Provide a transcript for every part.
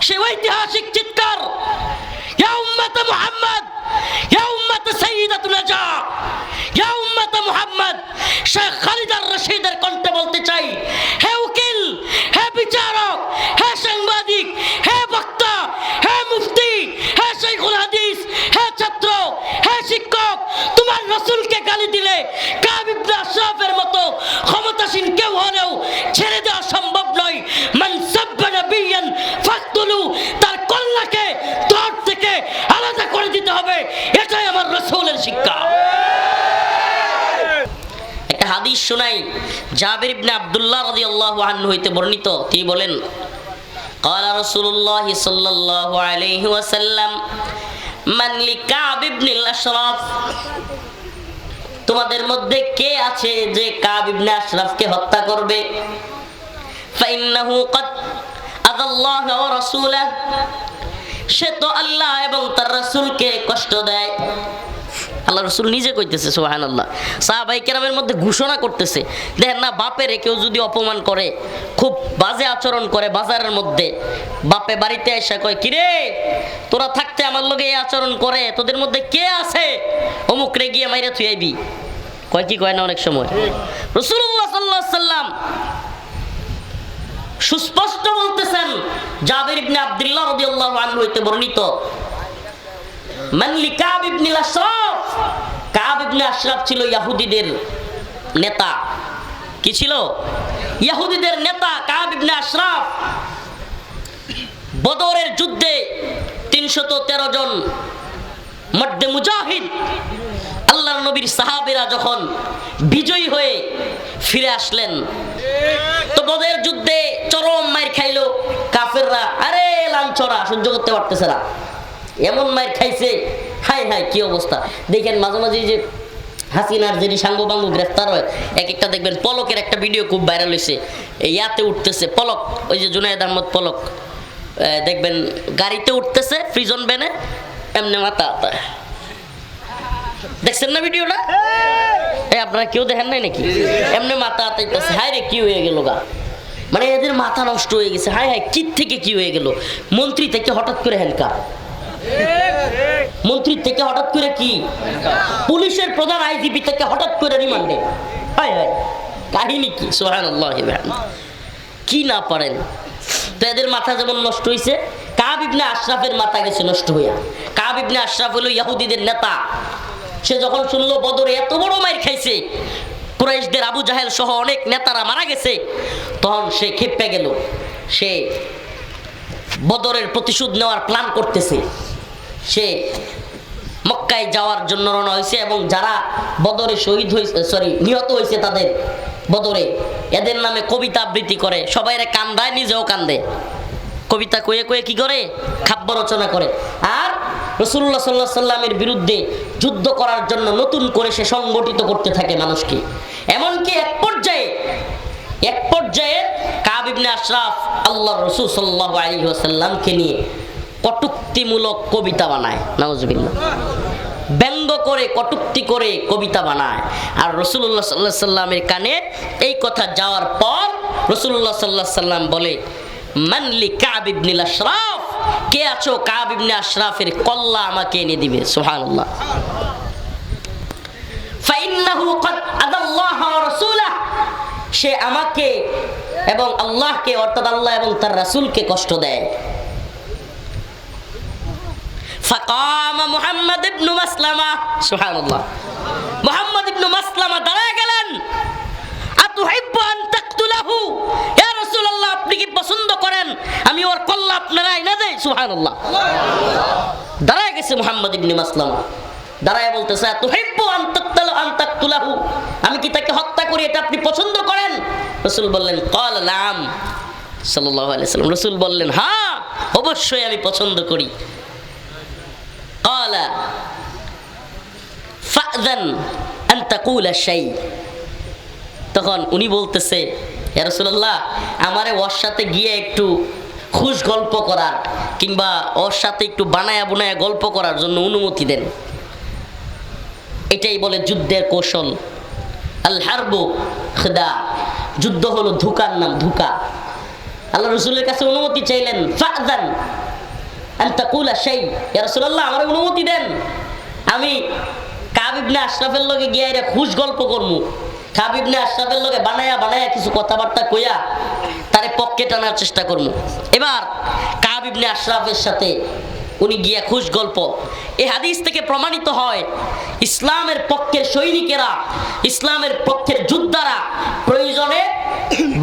সে ঐতিহাসিক চিৎকার, ইয়া উম্মত মুহাম্মদ, ইয়া উম্মত সাইয়্যিদাতুনা জা, ইয়া উম্মত মুহাম্মদ। শেখ খালিদ আর-রশিদের কণ্ঠে বলতে চাই, হে উকিল, হে বিচারক, হে সাংবাদিক, হে বক্তা, হে মুফতি, হে শাইখুল হাদিস, হে ছাত্র, হে শিক্ষক, তোমার রাসূলকে গালি দিলে কাব ইবনে আশরাফের মতো ক্ষমতাসীন কেউ হলেও ছেড়ে দেওয়া সম্ভব নয়। মান সাব্বা নাবিয়ান ফাকতুলু, তার কল্লাকে তর থেকে আলাদা করে দিতে হবে, এটাই আমার রাসূলের শিক্ষা। একটা হাদিস শোনাই, জাবির ইবনে আব্দুল্লাহ রাদিয়াল্লাহু আনহু হইতে বর্ণিত। তিনি বলেন, ক্বালা রাসূলুল্লাহ সাল্লাল্লাহু আলাইহি ওয়াসাল্লাম মান লিকাব ইবনে আশরাফ, তোমাদের মধ্যে কে আছে যে কাব ইবনে আশরাফকে হত্যা করবে? ফাইন্নাহু ক্বাদ আযাল্লাহ ওয়া রাসূলাহ, সে তো আল্লাহ এবং তার রাসূলকে কষ্ট দেয়। আল্লাহ রাসূল নিজে কইতেছে, সুবহানাল্লাহ। সাহাবায়ে কেরামের মধ্যে ঘোষণা করতেছে, দেখেন না, বাপের কেউ যদি অপমান করে, খুব বাজে আচরণ করে বাজারের মধ্যে, বাপে বাড়িতে এসে কয়, কিরে তোরা থাকতে আমার লগে এই আচরণ করে, তোদের মধ্যে কে আছে অমুক রে গিয়ে মাইরা থুই আইবি, কয় কি কয় না অনেক সময়। রাসূলুল্লাহ সাল্লাল্লাহু আলাইহি সাল্লাম সুস্পষ্ট বলতেছেন, জাবির ইবনে আব্দুল্লাহ রাদিয়াল্লাহু আনহু হইতে বর্ণিত, মান লিকাব ইবনে আশরাফ, কাব ইবনে আশরাফ ছিল ইহুদিদের নেতা। কি ছিল? ইহুদিদের নেতা কাব ইবনে আশরাফ। বদরের যুদ্ধে 313 জন মর্দে মুজাহিদ আল্লাহর নবীর সাহাবীরা যখন বিজয়ী হয়ে ফিরে আসলেন, তো বদরের যুদ্ধে চরম মাইর খাইলো কাফেররা। আরে লাঞ্ছরা সহ্য করতে পারতেছে না, এমন মাইর খাইছে, হাই হাই কি অবস্থা। দেখেন মাঝে মাঝে যে হাসিনার যিনি সাঙ্গবাঙ্গ গ্রেফতার হয়, এক একটা দেখবেন পলকের একটা ভিডিও খুব ভাইরাল হয়েছে, ইয়াতে উঠতেছে পলক, ওই যে জুনায়েদ আহমদ পলক, দেখবেন গাড়িতে উঠতেছে প্রিজন ভ্যানে, এমনি মাথা আতা। দেখছেন না ভিডিওটা? আপনারা কেউ দেখেন নাই নাকি? এমনি মাথা আতাইতেছে, হাই রে কি হয়ে গেল গা, মানে এদের মাথা নষ্ট হয়ে গেছে। হাই হাই কি থেকে কি হয়ে গেল, মন্ত্রী থেকে হঠাৎ করে হ্যান্ডকাপ, মন্ত্রী থেকে হঠাৎ করে কি, পুলিশের প্রধান আইজিপি থেকে হঠাৎ করে রিমান্ডে। হাই হাই কাহিনী কি, সুবহানাল্লাহ। কি না পারেন। তো এদের মাথা যেমন নষ্ট হয়েছে, কাব ইবনে আশরাফের মাথা গেছে নষ্ট হইয়া। কাব ইবনে আশরাফ হলো ইহুদিদের নেতা। সে যখন শুনলো বদরে এত বড় মাইর খাইছে, কুরাইশদের আবু জাহেল সহ অনেক নেতারা মারা গেছে, তখন সে ক্ষেপে গেল। সে বদরের প্রতিশোধ নেওয়ার প্ল্যান করতেছে। সে মক্কায় যাওয়ার জন্য রওনা হয়েছে, এবং যারা বদরে শহীদ হয়েছে, নিহত হয়েছে তাদের বদরে, এদের নামে কবিতা আবৃত্তি করে, সবাই কান্দায়, নিজেও কান্দে, কবিতা কয়ে কয়ে কি করে, কাব্য রচনা করে। আর রাসূলুল্লাহ সাল্লাল্লাহু আলাইহি সাল্লামের বিরুদ্ধে যুদ্ধ করার জন্য নতুন করে সে সংগঠিত করতে থাকে মানুষকে। এমনকি এক পর্যায়ে কাব ইবনে আশরাফ আল্লাহর রাসূল সাল্লাল্লাহু আলাইহি ওয়াসাল্লামকে নিয়ে কটূক্তিমূলক কবিতা বানায়, নাউজুবিল্লাহ, ব্যঙ্গ করে কটূক্তি করে কবিতা বানায়। আর রাসূলুল্লাহ সাল্লাল্লাহু আলাইহি সাল্লামের কানে এই কথা যাওয়ার পর রাসূলুল্লাহ সাল্লাল্লাহু আলাইহি সাল্লাম বলে, মান লিকাব ইবনে আশরাফ, কে আছো কাব ইবনে আশরাফের কল্লা আমাকে এনে দিবে। সুবহানাল্লাহ। ফাইন্নাহু ক্বাদ আদাল্লাহ ওয়া রাসূলাহ, সে আমাকে এবং আল্লাহকে, অর্থাৎ আল্লাহ এবং তার রাসূলকে কষ্ট দেয়। ফাকামা মুহাম্মদ ইবনে মাসলামা, সুবহানাল্লাহ, মুহাম্মদ ইবনে মাসলামা দাঁড়ায় গেলেন। আতুহিব্বু আন তাকতুলাহু, ইয়া রাসূলুল্লাহ আপনি কি পছন্দ করেন আমি ওর কল্লা আপনারা আইনা দেই? সুবহানাল্লাহ। দাঁড়ায় গেছে মুহাম্মদ ইবনে মাসলামা, দাঁড়ায় বলতেছে, আতুহিব্বু আন তাকতুলাহু, আমি কি তাকে হত্যা করি, এটা আপনি পছন্দ করেন? রাসূল বললেন, ক্বালা নাম, সাল্লাল্লাহু আলাইহি সাল্লাম। রাসূল বললেন, হ্যাঁ অবশ্যই আমি পছন্দ করি। ক্বালা ফাআযান আন তাকুলা শাই, তখন উনি বলতেছে, ইয়া রাসূলুল্লাহ আমারে ওর সাথে গিয়ে একটু খুশ গল্প করার, কিংবা ওর সাথে একটু বানায়া বুনায়া গল্প করার জন্য অনুমতি দেন। এটাই বলে যুদ্ধের কৌশল। আল হারবু খিদা, যুদ্ধ হলো ধোঁকার নাম, ধোঁকা। আল্লাহ রাসূলের কাছে অনুমতি চাইলেন, ফাযান আন তাকুলা শাই, ইয়া রাসূলুল্লাহ আমার অনুমতি দেন, আমি কাব ইবনে আশরাফের লগে গিয়া এর খুশ গল্প করমু। কাব ইবনে আশরাফের লগে বানায়া কিছু কথাবার্তা কইয়া তারে পক্ষে টানার চেষ্টা করমু। এবার কাব ইবনে আশরাফের সাথে উনি গিয়া খুশ গল্প। এই হাদিস থেকে প্রমাণিত হয় ইসলামের পক্ষের সৈনিকেরা, ইসলামের পক্ষের যোদ্ধারা প্রয়োজনে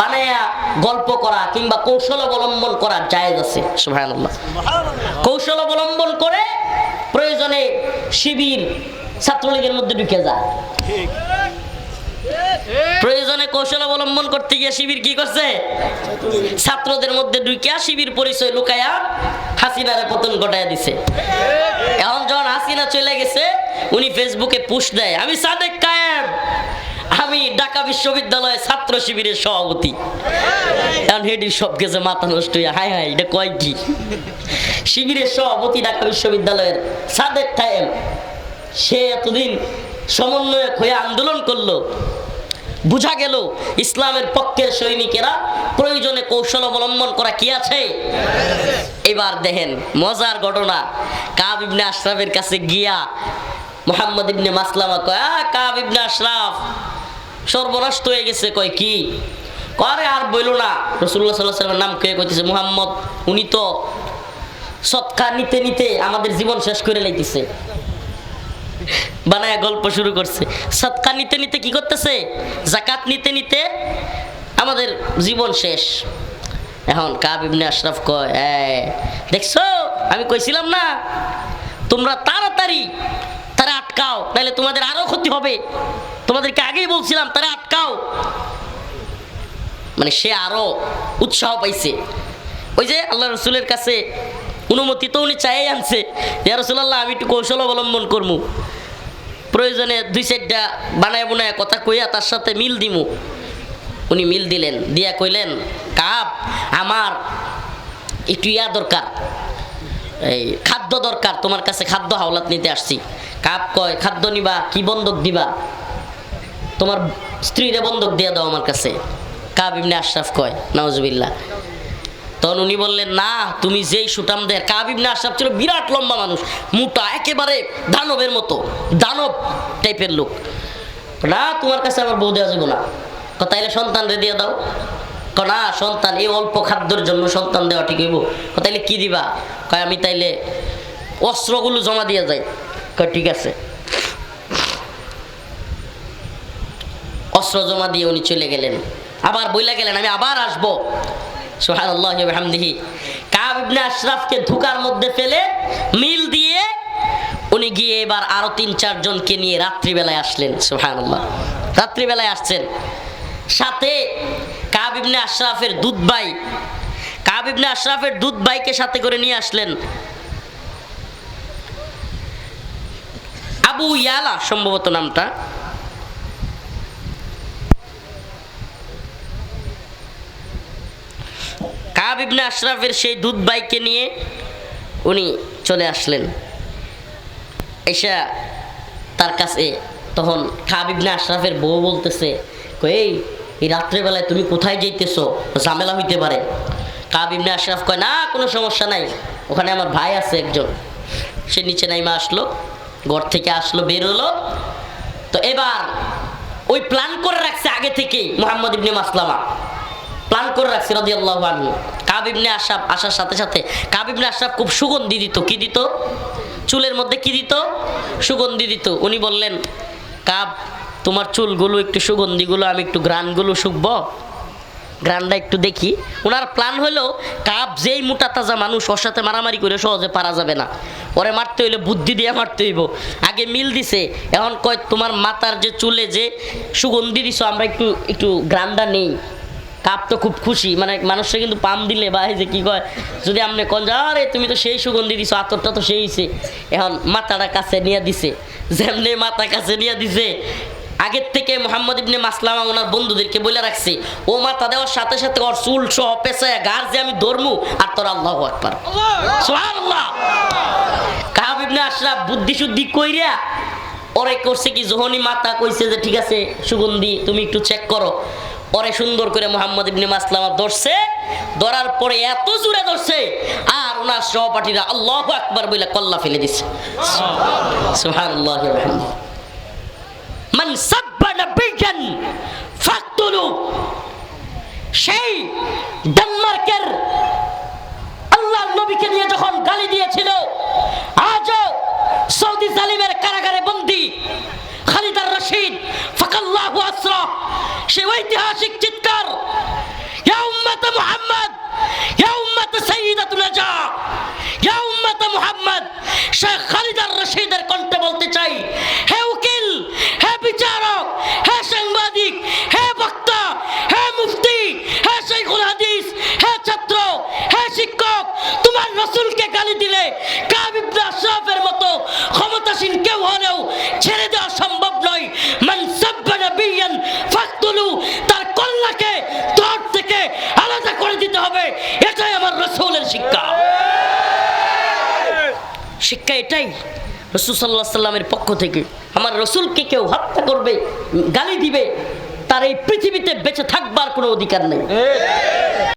বানায়া গল্প করা কিংবা কৌশল অবলম্বন করা জায়েজ আছে। সুবহানাল্লাহ। কৌশল অবলম্বন করে প্রয়োজনে শিবির ছাত্রলীগের মধ্যে ঢুকে যায়। প্রয়োজনে কৌশল অবলম্বন করতে গিয়ে শিবির কি করছে? ছাত্রদের মধ্যে ঢুকিয়া শিবির পরিচয় লুকায়া হাসিনারে পতন ঘটায় দিছে। এখন যখন হাসিনা চলে গেছে, উনি ফেসবুকে পোস্ট দেয়, আমি সাদেক কায়েম, আমি ঢাকা বিশ্ববিদ্যালয়ের ছাত্র শিবিরের সভাপতি। এখন হেডির সব গেছে মাথা নষ্ট হইয়া, হাই হাই এটা কয় কি? শিবিরের সভাপতি ঢাকা বিশ্ববিদ্যালয়ের সাদেক কায়েম, সে এতদিন সমন্বয়ক হয়ে আন্দোলন করলো। বুঝা গেল ইসলামের পক্ষের সৈনিকেরা প্রয়োজনে কৌশল অবলম্বন করা কি আছে। এবার দেখেন মজার ঘটনা, কাব ইবনে আশরাফের কাছে গিয়া মুহাম্মদ ইবনে মাসলামা কয়, কাব ইবনে আশরাফ সর্বনাশ হয়ে গেছে। কয় কি? করে আর বইল না। রাসূলুল্লাহ সাল্লাল্লাহু আলাইহি ওয়াসাল্লামের নাম কে কইতেছে, মুহাম্মদ উনি তো সদকা নিতে নিতে আমাদের জীবন শেষ করে লাইতেছে। বানায়া গল্প শুরু করছে, সদকা নিতে নিতে কি করতেছে? যাকাত নিতে নিতে আমাদের জীবন শেষ। এখন কাব ইবনে আশরাফ কয়, দেখছো আমি কইছিলাম না তোমরা তাড়াতাড়ি তারা আটকাও, নাহলে তোমাদের আরো ক্ষতি হবে। তোমাদেরকে আগেই বলছিলাম তারা আটকাও। মানে সে আরো উৎসাহ পাইছে। ওই যে আল্লাহ রাসূলের কাছে অনুমতি তো উনি চাই আনছে, ইয়া রাসূলুল্লাহ আমি একটু কৌশল অবলম্বন করবো, প্রয়োজনে 2-4টা বানায় বুনায় কথা কইয়া তার সাথে মিল দিমু। উনি মিল দিলেন, দিয়া কইলেন, কাব আমার একটু ইয়া দরকার, এই খাদ্য দরকার, তোমার কাছে খাদ্য হাওলাত নিতে আসছি। কাব কয়, খাদ্য নিবা কি বন্ধক দিবা? তোমার স্ত্রীরে বন্ধক দিয়ে দাও আমার কাছে। কাব ইবনে আশরাফ কয়, নাউজুবিল্লাহ। তখন উনি বললেন, না তুমি যেই সুটাম দেয়। কাব ইবনে আশরাফ ছিল বিরাট লম্বা মানুষ, মোটা, একেবারে দানবের মতো, দানব টাইপের লোক। না তোমার কাছে আমার বউ দেওয়া যাবে না। তাইলে সন্তান রে দিয়ে দাও। না সন্তান এই অল্প খাদ্যের জন্য সন্তান দেওয়া ঠিক হইব। তাইলে কি দিবা? কয় আমি তাইলে অস্ত্রগুলো জমা দিয়ে যাই। কয় ঠিক আছে। অস্ত্র জমা দিয়ে উনি চলে গেলেন। আবার বইলা গেলেন আমি আবার আসবো। সুবহানাল্লাহি ওয়া বিহামদিহি। কাব ইবনে আশরাফকে ধোঁকার মধ্যে ফেলে মিল দিয়ে উনি গিয়ে এবার আরো 3-4 জনকে নিয়ে রাত্রিবেলায় আসলেন। সুবহানাল্লাহ। রাত্রিবেলায় আসছেন, সাথে কাব ইবনে আশরাফের দুধ ভাই, কাব ইবনে আশরাফের দুধ ভাইকে সাথে করে নিয়ে আসলেন। আবু ইয়ালা সম্ভবত নামটা। কাব ইবনে আশরাফের সেই দুধ ভাইকে নিয়ে উনি চলে আসলেন। এসা তার কাছে তখন কাব ইবনে আশরাফের বউ বলতেছে, এই রাত্রেবেলায় তুমি কোথায় যাইতেছো? ঝামেলা হইতে পারে। কাব ইবনে আশরাফ কয়, না কোনো সমস্যা নাই, ওখানে আমার ভাই আছে একজন। সে নিচে নাইমা আসলো, ঘর থেকে আসলো, বের হলো। তো এবার ওই প্ল্যান করে রাখছে আগে থেকেই মুহাম্মদ ইবনে মাসলামা, প্ল্যান করে রাখছে রাদিয়াল্লাহু আনহু। কাব ইবনে আশরাফ আসার সাথে সাথে কাব ইবনে আশরাফ খুব সুগন্ধি দিত। কি দিত? চুলের মধ্যে কি দিত? সুগন্ধি দিত। উনি বললেন, কাব তোমার চুলগুলো একটু সুগন্ধিগুলো আমি একটু গ্রানগুলো শুকবো, গ্রানটা একটু দেখি। ওনার প্ল্যান হলো কাব যেই মোটা তাজা মানুষ, ওর সাথে মারামারি করে সহজে পারা যাবে না, ওরে মারতে হইলে বুদ্ধি দিয়ে মারতে হইব। আগে মিল দিছে, এখন কয় তোমার মাথার যে চুলে যে সুগন্ধি দিছো আমরা একটু একটু গ্রানটা নেই। কাপ তো খুব খুশি, মানে মানুষটা কিন্তু পাম দিলে বা এই যে কি কয়, যদি আপনি কন যে আরে তুমি তো সেই সুগন্ধি দিছো, আতরটা তো সেইছে। এখন মাথাটা কাছে নিয়ে দিছে, যেমনি মাথা কাছে নিয়ে দিছে, আগের থেকে মুহাম্মদ ইবনে মাসলামা ওনার বন্ধুদেরকে বলে রাখছে, ও মাথা দেওয়ার সাথে সাথে ওর চুল সহ পেঁচায় গাছ যে আমি ধরমু আর তোর আল্লাহু আকবার সুবহানাল্লাহ। কাব ইবনে আশরাফ বুদ্ধি শুদ্ধি কইরা ওরে করছে কি, যখনই মাথা কইছে যে ঠিক আছে সুগন্ধি তুমি একটু চেক করো, পরে সুন্দর করে মুহাম্মদ ইবনে মাসলামা ধরছে, ধরার পরে এত জোরে ধরছে আর ওনার সহপাঠীরা আল্লাহু আকবার বলে কল্লা ফেলে দিচ্ছে। সুবহানাল্লাহি ওয়া বিহামদিহি। মান সাব্বা নাবিয়ান ফাকতুলু, সেই ডেনমার্কের আল্লাহর নবীকে নিয়ে যখন গালি দিয়েছিল, আজও সৌদি জালিমের কারাগারে বন্দী খালিদ আর রশিদ ফাকাল্লাহু আসরা, সেই ঐতিহাসিক চিৎকার ইয়া উম্মত মুহাম্মদ, ইয়া উম্মত সাইয়্যিদাতুনা জা, ইয়া উম্মত মুহাম্মদ, শেখ খালিদ আর রশিদের কণ্ঠে বলতে চাই, হে উকিল, হে বিচারক, হে সাংবাদিক, হে বক্তা, হে মুফতি, হে শাইখুল হাদিস, হে ছাত্র, হে শিক্ষক, তোমার রাসূলকে গালি দিলে কাব ইবনে আশরাফের মতো ক্ষমতাসীন কেউ হলেও ছেড়ে দেওয়া সম্ভব নয়। মান সাব্বা নাবিয়ান ফাকতুলু, তার কল্লাকে ত্বক থেকে আলাদা করে দিতে হবে। এটাই আমার রাসূলের শিক্ষা। শিক্ষা এটাই রাসূল সাল্লাল্লাহু আলাইহি সাল্লামের পক্ষ থেকে। আমার রাসূলকে কেউ হত্যা করবে, গালি দিবে, তার এই পৃথিবীতে বেঁচে থাকবার কোনো অধিকার নেই।